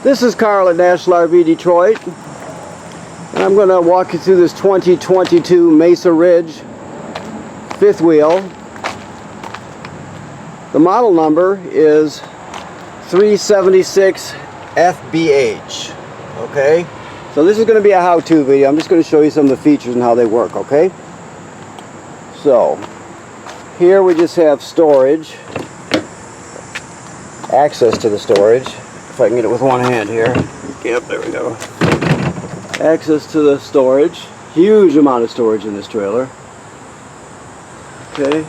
This is Carl at National RV Detroit, and I'm going to walk you through this 2022 Mesa Ridge fifth wheel. The model number is 376 FBH. Okay, so this is going to be a how-to video. I'm just going to show you some of the features and how they work. Okay, so here we just have storage, access to the storage. If I can get it with one hand here. Yep, there we go. Access to the storage. Huge amount of storage in this trailer. Okay.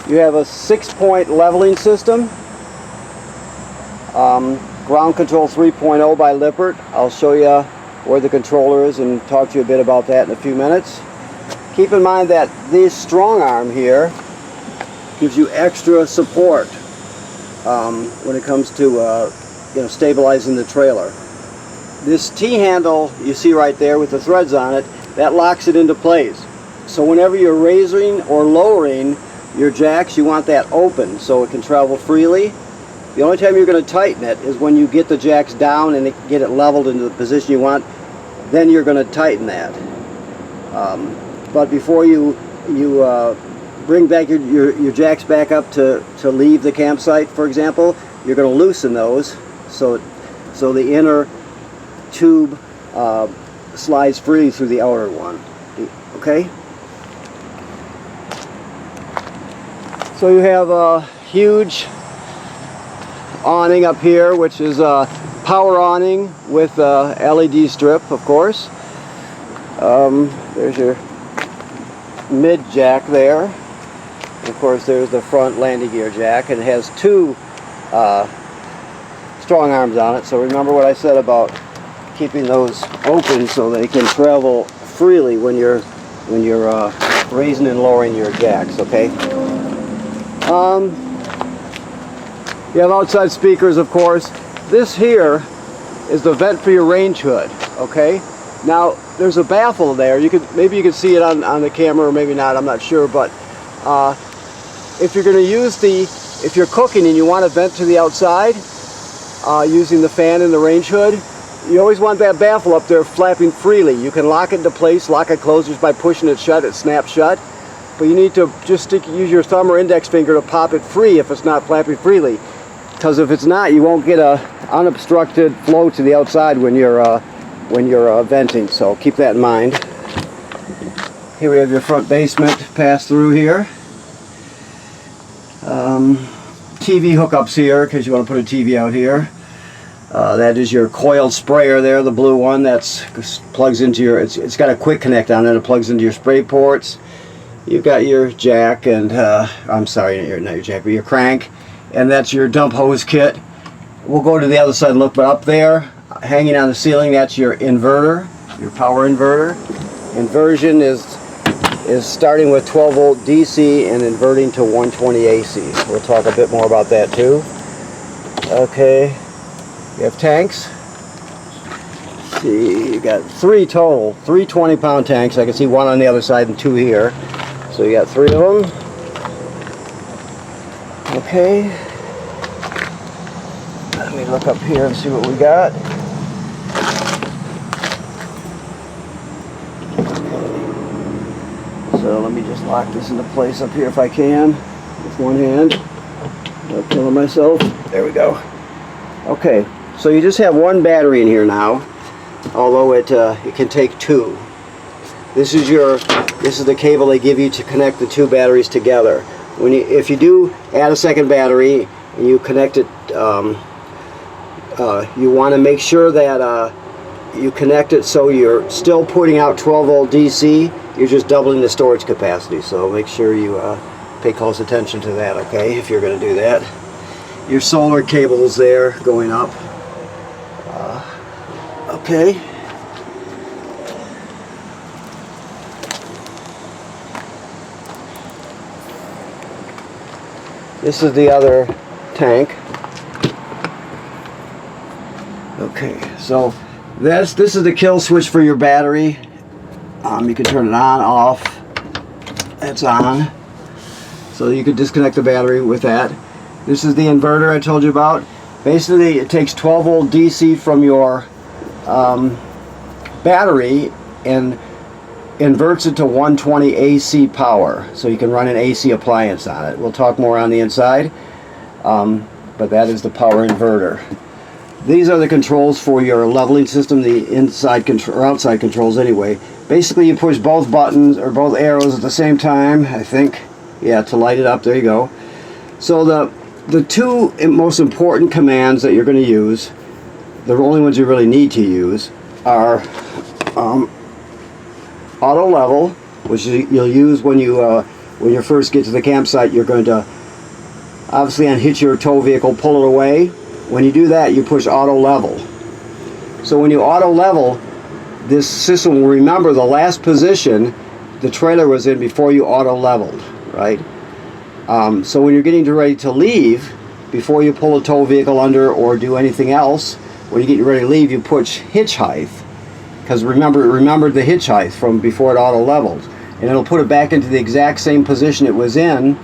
You have a 6-point leveling system. Ground control 3.0 by Lippert. I'll show you where the controller is and talk to you a bit about that in a few minutes. Keep in mind that this strong arm here gives you extra support when it comes to stabilizing the trailer. This T-handle you see right there with the threads on it, that locks it into place. So whenever you're raising or lowering your jacks, you want that open so it can travel freely. The only time you're going to tighten it is when you get the jacks down and get it leveled into the position you want. Then you're going to tighten that. But before you bring back your jacks back up to leave the campsite, for example, you're going to loosen those so the inner tube slides free through the outer one. Okay? So you have a huge awning up here, which is a power awning with a LED strip, of course. There's your mid jack there. Of course, there's the front landing gear jack, and it has two strong arms on it. So remember what I said about keeping those open so they can travel freely when you're raising and lowering your jacks. Okay. You have outside speakers, of course. This here is the vent for your range hood. Okay. Now there's a baffle there. Maybe you can see it on the camera, or maybe not. I'm not sure, but if you're going to use if you're cooking and you want to vent to the outside using the fan in the range hood, you always want that baffle up there flapping freely. You can lock it into place, lock it closed just by pushing it shut. It snaps shut. But you need to just use your thumb or index finger to pop it free if it's not flapping freely. Because if it's not, you won't get a unobstructed flow to the outside when you're venting. So keep that in mind. Here we have your front basement pass through here. TV hookups here because you want to put a TV out here. That is your coiled sprayer there, the blue one. That's plugs into your. It's got a quick connect on it. It plugs into your spray ports. You've got your jack and I'm sorry, not your jack, but your crank, and that's your dump hose kit. We'll go to the other side and look, but up there, hanging on the ceiling, that's your inverter, your power inverter. Inversion is starting with 12 volt DC and inverting to 120 AC. We'll talk a bit more about that too. Okay, you have tanks. Let's see, you got three total, 3 20-pound tanks. I can see one on the other side and 2 here. So you got 3 of them. Okay. Let me look up here and see what we got. So let me just lock this into place up here if I can with one hand. I'm killing myself. There we go. Okay, so you just have one battery in here now, although it can take 2. This is the cable they give you to connect the 2 batteries together. If you do add a second battery and you connect it, you want to make sure that you connect it so you're still putting out 12 volt DC. You're just doubling the storage capacity. So make sure you pay close attention to that. Okay, if you're going to do that. Your solar cables there going up. Okay. This is the other tank. Okay, so this is the kill switch for your battery. You can turn it on, off. It's on. So you can disconnect the battery with that. This is the inverter I told you about. Basically, it takes 12 volt DC from your battery and inverts it to 120 AC power, so you can run an AC appliance on it. We'll talk more on the inside, but that is the power inverter. These are the controls for your leveling system, the inside control or outside controls anyway. Basically, you push both buttons or both arrows at the same time, I think. Yeah, to light it up. There you go. So the two most important commands that you're going to use, the only ones you really need to use, are auto level, which you'll use when you first get to the campsite. You're going to obviously unhitch your tow vehicle, pull it away. When you do that, you push auto level. So when you auto level, this system will remember the last position the trailer was in before you auto leveled, right? So when you're getting ready to leave, before you pull a tow vehicle under or do anything else, when you get ready to leave, you push hitch height, because remember it remembered the hitch height from before it auto leveled, and it'll put it back into the exact same position it was in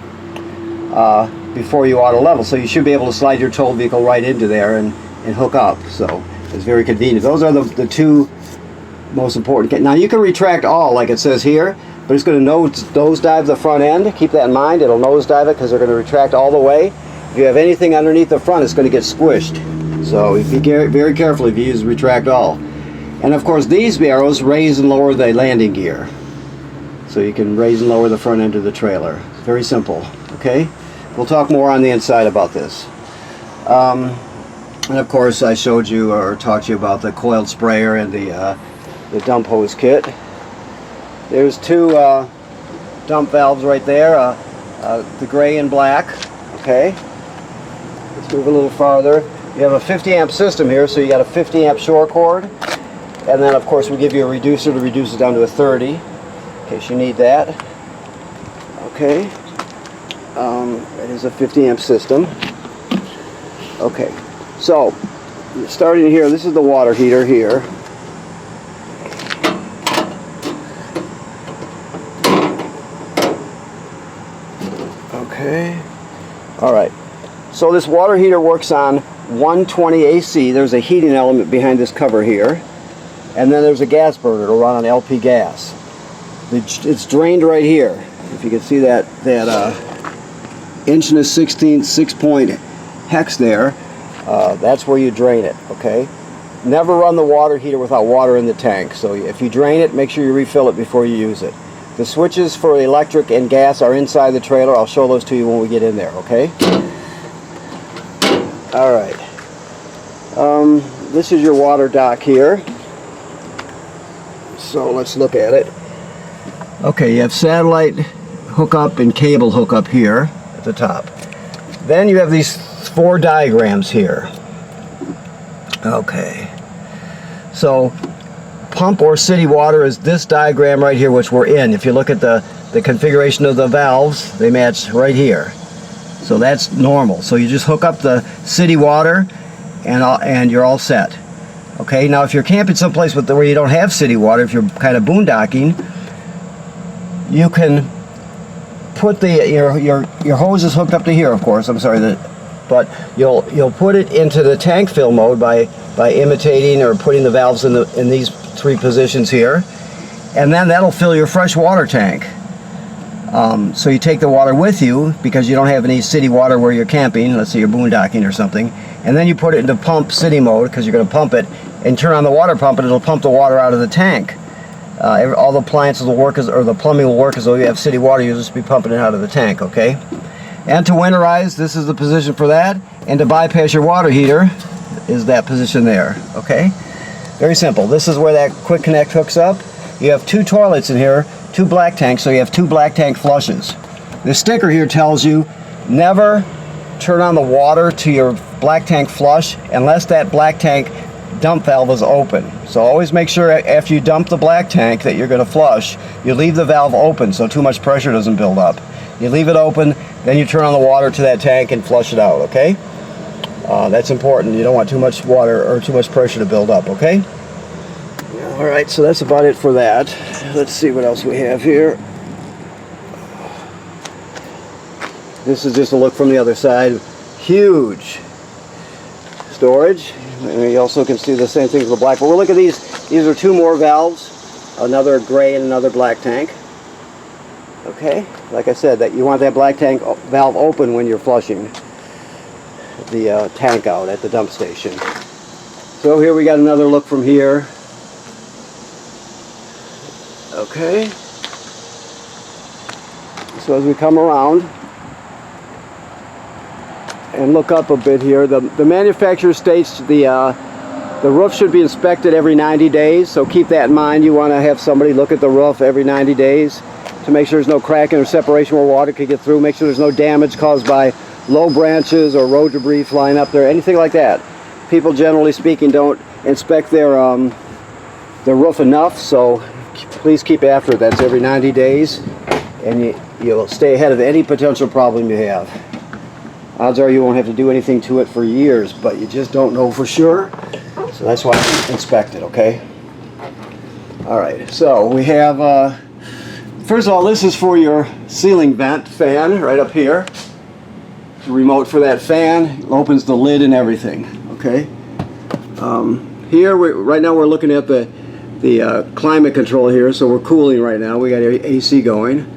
before you auto level. So you should be able to slide your tow vehicle right into there and hook up. So it's very convenient. Those are the two most important. Now you can retract all, like it says here, but it's going to nosedive the front end. Keep that in mind. It'll nosedive it because they're going to retract all the way. If you have anything underneath the front, it's going to get squished. So be very careful if you use retract all. And of course, these arrows raise and lower the landing gear. So you can raise and lower the front end of the trailer. It's very simple. Okay? We'll talk more on the inside about this. And of course, I showed you or taught you about the coiled sprayer and the dump hose kit. There's two dump valves right there, the gray and black. Okay, let's move a little farther. You have a 50 amp system here, so you got a 50 amp shore cord, and then of course we give you a reducer to reduce it down to a 30 in case you need that. Okay, it is a 50 amp system. Okay, so starting here, this is the water heater here. Okay, alright, so this water heater works on 120 AC. There's a heating element behind this cover here, and then there's a gas burner. It'll run on LP gas. It's drained right here. If you can see that 1/16 6-point hex there, that's where you drain it. Okay, never run the water heater without water in the tank. So if you drain it, make sure you refill it before you use it. The switches for electric and gas are inside the trailer. I'll show those to you when we get in there, okay? Alright. This is your water dock here. So let's look at it. Okay, you have satellite hookup and cable hookup here at the top. Then you have these 4 diagrams here. Okay. So pump or city water is this diagram right here, which we're in. If you look at the configuration of the valves, they match right here. So that's normal. So you just hook up the city water and you're all set. Okay, now if you're camping someplace where you don't have city water, if you're kind of boondocking, you can put your hose is hooked up to here, of course. I'm sorry, but you'll put it into the tank fill mode by imitating or putting the valves in these 3 positions here, and then that'll fill your fresh water tank. So you take the water with you because you don't have any city water where you're camping. Let's say you're boondocking or something, and then you put it into pump city mode because you're going to pump it, and turn on the water pump, and it'll pump the water out of the tank. All the appliances will work or the plumbing will work as though you have city water. You'll just be pumping it out of the tank. Okay. And to winterize, this is the position for that, and to bypass your water heater is that position there. Okay. Very simple. This is where that quick connect hooks up. You have 2 toilets in here, 2 black tanks, so you have 2 black tank flushes. This sticker here tells you never turn on the water to your black tank flush unless that black tank dump valve is open. So always make sure after you dump the black tank that you're going to flush, you leave the valve open so too much pressure doesn't build up. You leave it open, then you turn on the water to that tank and flush it out, okay? That's important. You don't want too much water or too much pressure to build up, okay? Alright, so that's about it for that. Let's see what else we have here. This is just a look from the other side. Huge. storage. And you also can see the same thing as the black. But we'll look at these. These are 2 more valves, another gray and another black tank. Okay, like I said, that you want that black tank valve open when you're flushing the tank out at the dump station. So here we got another look from here. Okay. So as we come around and look up a bit here, the manufacturer states the roof should be inspected every 90 days. So keep that in mind. You want to have somebody look at the roof every 90 days to make sure there's no cracking or separation where water could get through. Make sure there's no damage caused by low branches or road debris flying up there, anything like that. People, generally speaking, don't inspect their roof enough, so please keep after it. That's every 90 days, and you'll stay ahead of any potential problem you have. Odds are you won't have to do anything to it for years, but you just don't know for sure, so that's why I inspect it, okay? Alright, so we have, first of all, this is for your ceiling vent fan right up here. The remote for that fan opens the lid and everything, okay? Here, right now we're looking at the climate control here, so we're cooling right now. We got AC going.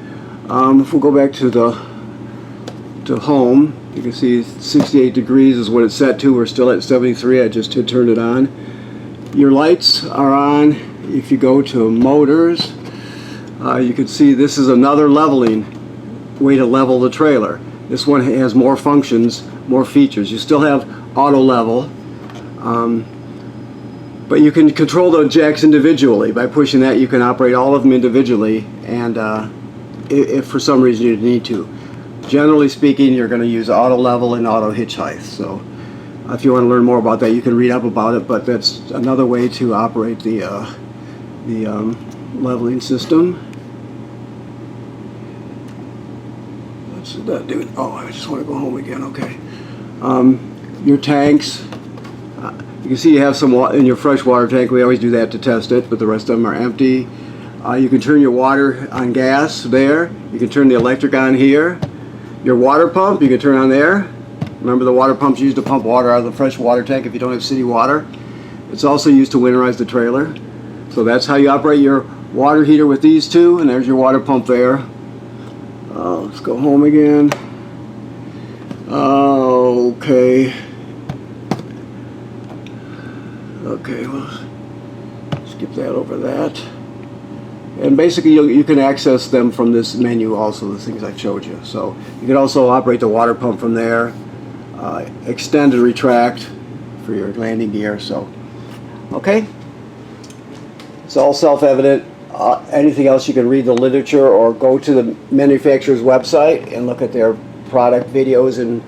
If we'll go back to home, you can see 68 degrees is what it's set to. We're still at 73. I just turned it on. Your lights are on. If you go to motors, you can see this is another leveling way to level the trailer. This one has more functions, more features. You still have auto level. But you can control the jacks individually. By pushing that, you can operate all of them individually, and if for some reason you need to. Generally speaking, you're going to use auto level and auto hitch height. So if you want to learn more about that, you can read up about it, but that's another way to operate the leveling system. What's that doing? Oh, I just want to go home again. Okay. Your tanks. You can see you have some in your freshwater tank. We always do that to test it, but the rest of them are empty. You can turn your water on gas there. You can turn the electric on here. Your water pump, you can turn on there. Remember, the water pump's used to pump water out of the freshwater tank if you don't have city water. It's also used to winterize the trailer. So that's how you operate your water heater with these two, and there's your water pump there. Let's go home again. Okay. Okay, well, skip that over that. And basically you can access them from this menu also, the things I showed you. So you can also operate the water pump from there, extend and retract for your landing gear. So, okay. It's all self-evident. Anything else you can read the literature or go to the manufacturer's website and look at their product videos and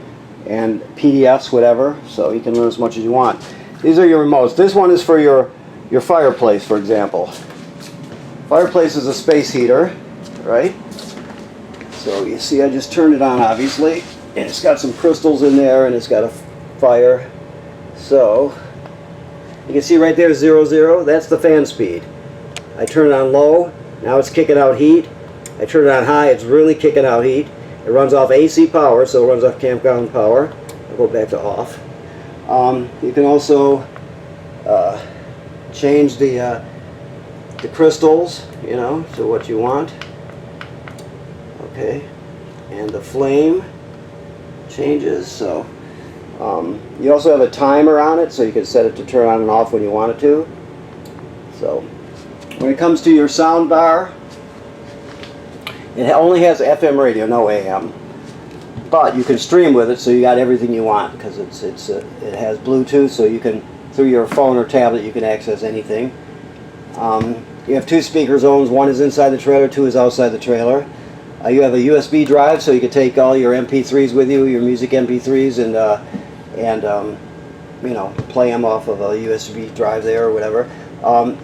PDFs, whatever. So you can learn as much as you want. These are your remotes. This one is for your fireplace, for example. Fireplace is a space heater, right? So you see I just turned it on, obviously, and it's got some crystals in there, and it's got a fire. So you can see right there 0, 0, that's the fan speed. I turn it on low, now it's kicking out heat. I turn it on high, it's really kicking out heat. It runs off AC power, so it runs off campground power. I'll go back to off. You can also change the crystals, you know, to what you want. Okay, and the flame changes. So you also have a timer on it, so you can set it to turn on and off when you want it to. So when it comes to your sound bar, it only has FM radio, no AM. But you can stream with it, so you got everything you want, because it has Bluetooth, so you can, through your phone or tablet, you can access anything. You have 2 speaker zones. One is inside the trailer, 2 is outside the trailer. You have a USB drive, so you can take all your MP3s with you, your music MP3s, and you know, play them off of a USB drive there or whatever.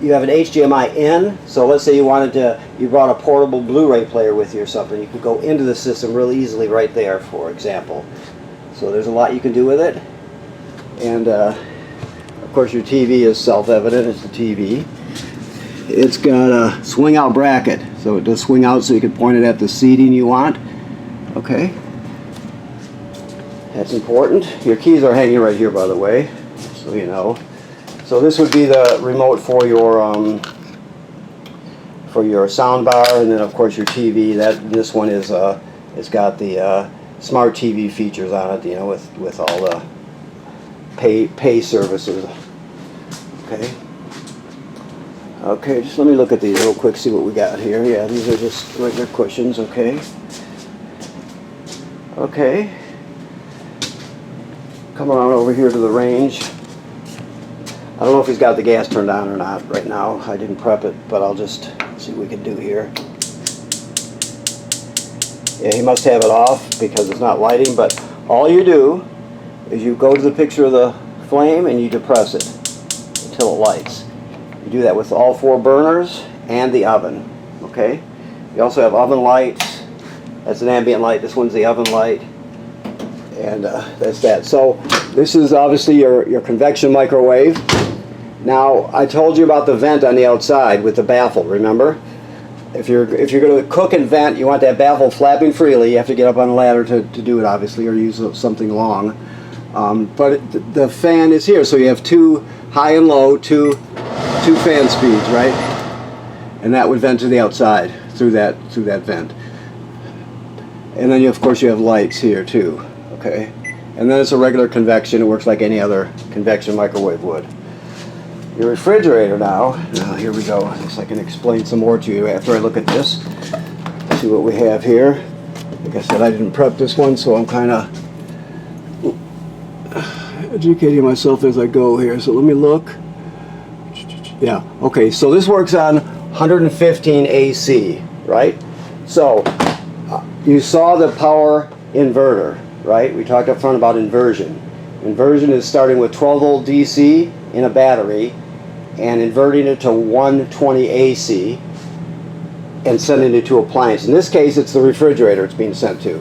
You have an HDMI in, so let's say you brought a portable Blu-ray player with you or something, you could go into the system really easily right there, for example. So there's a lot you can do with it. And of course your TV is self-evident, it's the TV. It's got a swing out bracket, so it does swing out so you can point it at the seating you want. Okay. That's important. Your keys are hanging right here, by the way. so you know. So this would be the remote for your sound bar, and then of course your TV. This one is it's got the smart TV features on it, you know, with all the pay services. Okay, just let me look at these real quick, see what we got here. Yeah, these are just regular cushions. Okay, come around over here to the range. I don't know if he's got the gas turned on or not right now. I didn't prep it, but I'll just see what we can do here. Yeah, he must have it off because it's not lighting, but all you do is you go to the picture of the flame and you depress it until it lights. You do that with all 4 burners and the oven. Okay? You also have oven lights. That's an ambient light. This one's the oven light. And that's that. So this is obviously your convection microwave. Now, I told you about the vent on the outside with the baffle, remember? If you're going to cook and vent, you want that baffle flapping freely. You have to get up on a ladder to do it, obviously, or use something long. But the fan is here, so you have 2 high and low, two fan speeds, right? And that would vent to the outside through that vent. And then of course you have lights here too. Okay, and then it's a regular convection. It works like any other convection microwave would. Your refrigerator now. Here we go. I guess I can explain some more to you after I look at this. See what we have here. Like I said, I didn't prep this one, so I'm kind of educating myself as I go here. So let me look. Yeah. Okay. So this works on 115 AC, right? So you saw the power inverter, right? We talked up front about inversion. Inversion is starting with 12 volt DC in a battery and inverting it to 120 AC and sending it to appliance. In this case, it's the refrigerator it's being sent to.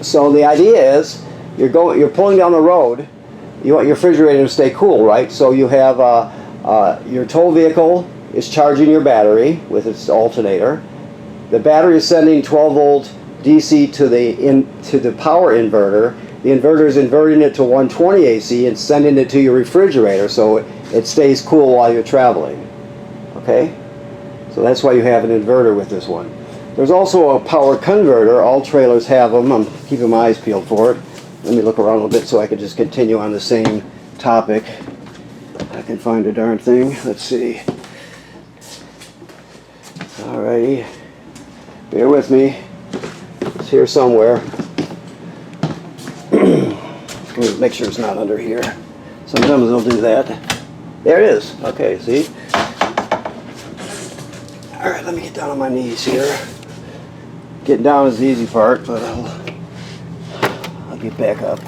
So the idea is you're pulling down the road. You want your refrigerator to stay cool, right? So you have your tow vehicle is charging your battery with its alternator. The battery is sending 12 volt DC to the power inverter. The inverter is inverting it to 120 AC and sending it to your refrigerator so it stays cool while you're traveling. Okay? So that's why you have an inverter with this one. There's also a power converter. All trailers have them. I'm keeping my eyes peeled for it. Let me look around a little bit so I can just continue on the same topic. I can find a darn thing. Let's see. Alrighty. Bear with me. It's here somewhere. Let me make sure it's not under here. Sometimes they'll do that. There it is. Okay, see? Alright, let me get down on my knees here. Getting down is the easy part, but I'll get back up.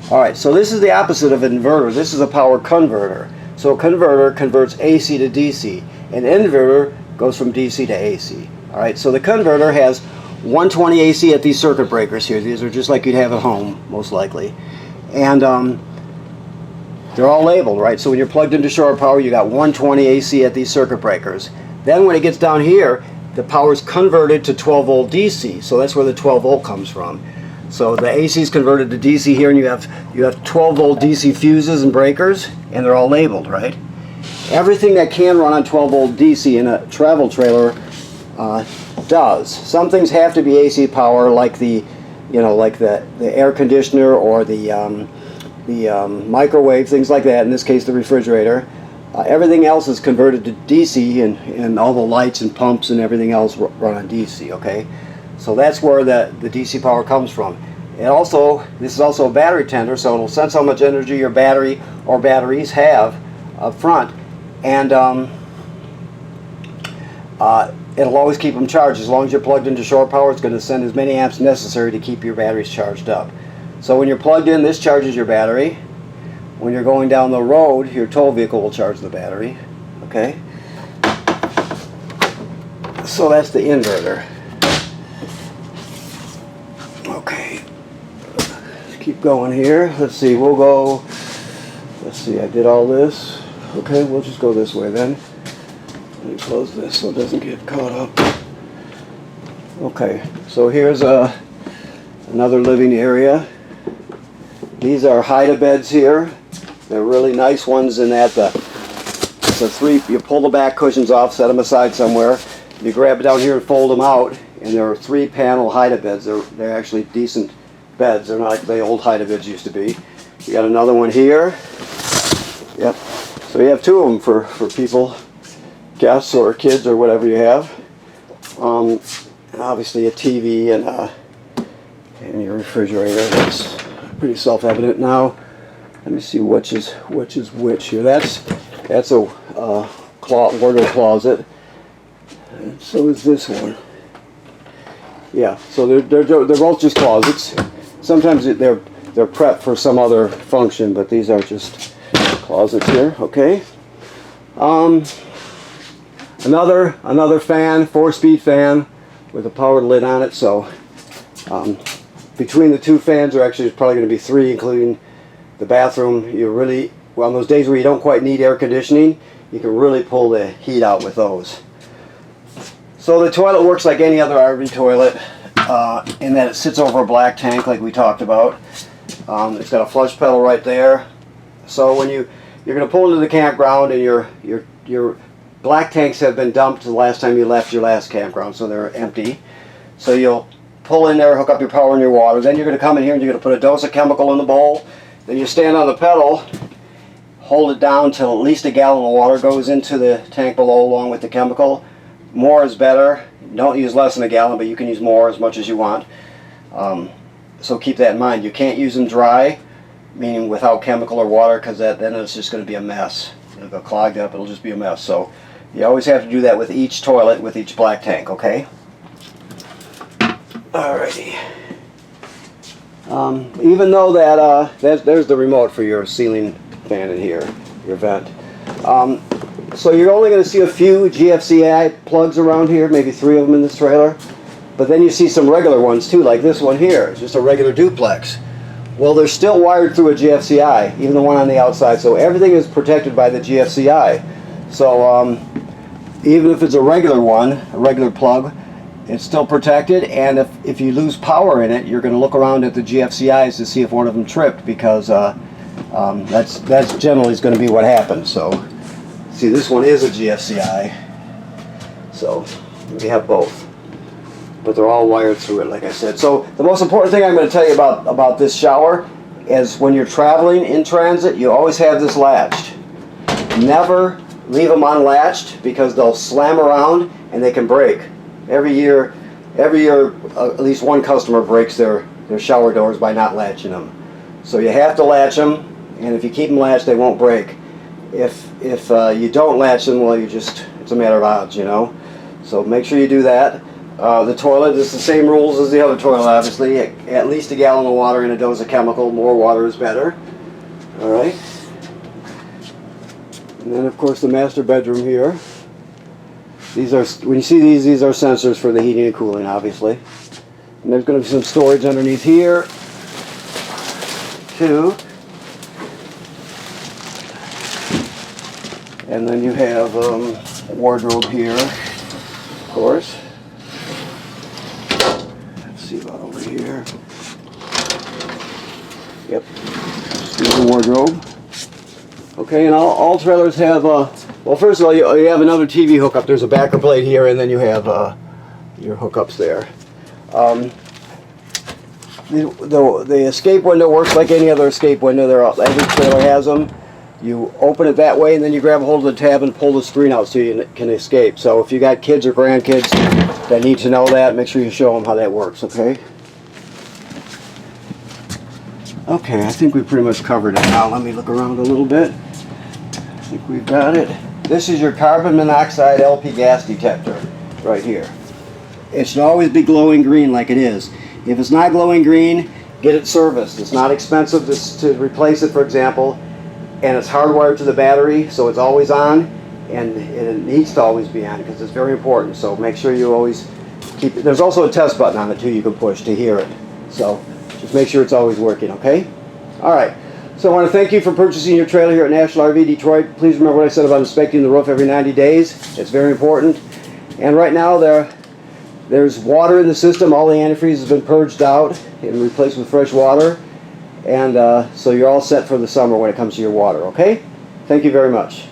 Alright, so this is the opposite of an inverter. This is a power converter. So a converter converts AC to DC. An inverter goes from DC to AC. Alright, so the converter has 120 AC at these circuit breakers here. These are just like you'd have at home, most likely. And they're all labeled, right? So when you're plugged into shore power, you got 120 AC at these circuit breakers. Then when it gets down here, the power is converted to 12 volt DC. So that's where the 12 volt comes from. So the AC is converted to DC here, and you have 12 volt DC fuses and breakers, and they're all labeled, right? Everything that can run on 12 volt DC in a travel trailer does. Some things have to be AC power, like the air conditioner or the microwave, things like that. In this case, the refrigerator. Everything else is converted to DC, and all the lights and pumps and everything else run on DC. Okay, so that's where the DC power comes from. And also, this is also a battery tender, so it'll sense how much energy your battery or batteries have up front, and it'll always keep them charged. As long as you're plugged into shore power, it's going to send as many amps necessary to keep your batteries charged up. So when you're plugged in, this charges your battery. When you're going down the road, your tow vehicle will charge the battery. Okay? So that's the inverter. Okay. Let's keep going here. Let's see, we'll go, let's see, I did all this. Okay, we'll just go this way then. Let me close this so it doesn't get caught up. Okay, so here's another living area. These are hide-a-beds here. They're really nice ones in that it's a three. You pull the back cushions off, set them aside somewhere. You grab it down here and fold them out, and there are 3-panel hide-a-beds. They're actually decent beds. They're not like the old hide-a-beds used to be. You got another one here. Yep. So you have 2 of them for people, guests or kids or whatever you have. And obviously a TV and your refrigerator. That's pretty self-evident now. Let me see which is which here. That's a wardrobe closet. And so is this one. Yeah. So they're both just closets. Sometimes they're prepped for some other function, but these are just closets here. Okay. Another fan, 4-speed fan with a powered lid on it. So between the 2 fans, there actually is probably going to be 3, including the bathroom. You really, well, on those days where you don't quite need air conditioning, you can really pull the heat out with those. So the toilet works like any other RV toilet in that it sits over a black tank like we talked about. It's got a flush pedal right there. So when you're going to pull into the campground and your black tanks have been dumped the last time you left your last campground, so they're empty. So you'll pull in there, hook up your power and your water. Then you're going to come in here and you're going to put a dose of chemical in the bowl. Then you stand on the pedal, hold it down till at least a gallon of water goes into the tank below along with the chemical. More is better. Don't use less than a gallon, but you can use more, as much as you want. So keep that in mind. You can't use them dry, meaning without chemical or water, because then it's just going to be a mess. It'll go clogged up. It'll just be a mess. So you always have to do that with each toilet, with each black tank. Okay. Alrighty. Even though there's the remote for your ceiling fan in here, your vent. So you're only going to see a few GFCI plugs around here, maybe 3 of them in this trailer. But then you see some regular ones too, like this one here. It's just a regular duplex. Well, they're still wired through a GFCI, even the one on the outside. So everything is protected by the GFCI. So even if it's a regular one, a regular plug, it's still protected. And if you lose power in it, you're going to look around at the GFCIs to see if one of them tripped, because that's generally going to be what happens. So see, this one is a GFCI. So we have both, but they're all wired through it, like I said. So the most important thing I'm going to tell you about this shower is when you're traveling in transit, you always have this latched. Never leave them unlatched, because they'll slam around and they can break. Every year at least one customer breaks their shower doors by not latching them. So you have to latch them, and if you keep them latched, they won't break. If you don't latch them, well, it's a matter of odds, you know. So make sure you do that. The toilet is the same rules as the other toilet, obviously. At least a gallon of water and a dose of chemical. More water is better. All right. And then, of course, the master bedroom here. These are, when you see these are sensors for the heating and cooling, obviously. And there's going to be some storage underneath here, too. And then you have a wardrobe here, of course. Let's see about over here. Yep, here's the wardrobe. Okay, and all trailers have, well, first of all, you have another TV hookup. There's a backer plate here, and then you have your hookups there. The escape window works like any other escape window. Every trailer has them. You open it that way, and then you grab a hold of the tab and pull the screen out so you can escape. So if you got kids or grandkids that need to know that, make sure you show them how that works, okay? Okay, I think we pretty much covered it now. Let me look around a little bit. I think we've got it. This is your carbon monoxide LP gas detector right here. It should always be glowing green like it is. If it's not glowing green, get it serviced. It's not expensive to replace it, for example. And it's hardwired to the battery, so it's always on, and it needs to always be on because it's very important. So make sure you always keep it. There's also a test button on it too you can push to hear it. So just make sure it's always working, okay? All right. So I want to thank you for purchasing your trailer here at National RV Detroit. Please remember what I said about inspecting the roof every 90 days. It's very important. And right now there's water in the system. All the antifreeze has been purged out and replaced with fresh water. And so you're all set for the summer when it comes to your water, okay? Thank you very much.